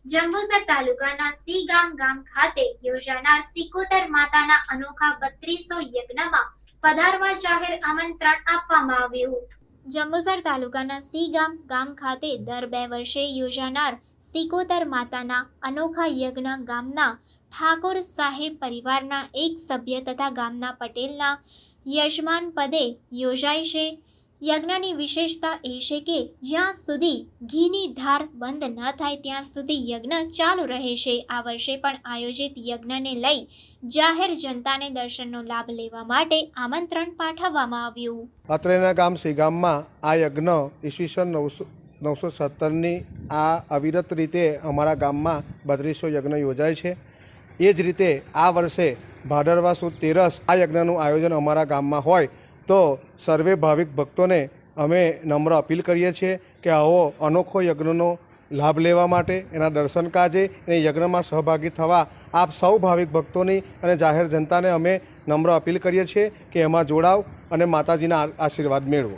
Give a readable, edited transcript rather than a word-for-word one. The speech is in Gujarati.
જંબુસર તાલુકાના સી ગામ ખાતે યોજાનાર સિકોતર માતાના અનોખા 3200 યજ્ઞમાં પધારવા જાહેર આમંત્રણ આપવામાં આવ્યું। જંબુસર તાલુકાના સી ગામ ખાતે દર 2 વર્ષે યોજાનાર સિકોતર માતાના અનોખા યજ્ઞ ગામના ઠાકોર સાહેબ પરિવારના એક સભ્ય તથા ગામના પટેલના યજમાન પદે યોજાય છે। યજ્ઞની વિશેષતા એ છે કે જ્યાં સુધી ઘીની ધાર બંધ ન થાય ત્યાં સુધી યજ્ઞ ચાલુ રહે છે। આ વર્ષે પણ આયોજિત યજ્ઞને લઈ જાહેર જનતાને દર્શનનો લાભ લેવા માટે આમંત્રણ પાઠવવામાં આવ્યું। અત્રેના ગામ શ્રીગામમાં આ યજ્ઞ ઈસવીસન 917ની આ અવિરત રીતે અમારા ગામમાં 3200 યજ્ઞ યોજાય છે। એ જ રીતે આ વર્ષે ભાદરવા સુદ તેરસ આ યજ્ઞનું આયોજન અમારા ગામમાં હોય તો સર્વે ભાવિક ભક્તોને અમે નમ્ર અપીલ કરીએ છીએ કે આવો અનોખો યજ્ઞનો લાભ લેવા માટે, એના દર્શન કાજે અને યજ્ઞમાં સહભાગી થવા આપ સૌ ભાવિક ભક્તોની અને જાહેર જનતાને અમે નમ્ર અપીલ કરીએ છીએ કે એમાં જોડાવ અને માતાજીના આશીર્વાદ મેળવો।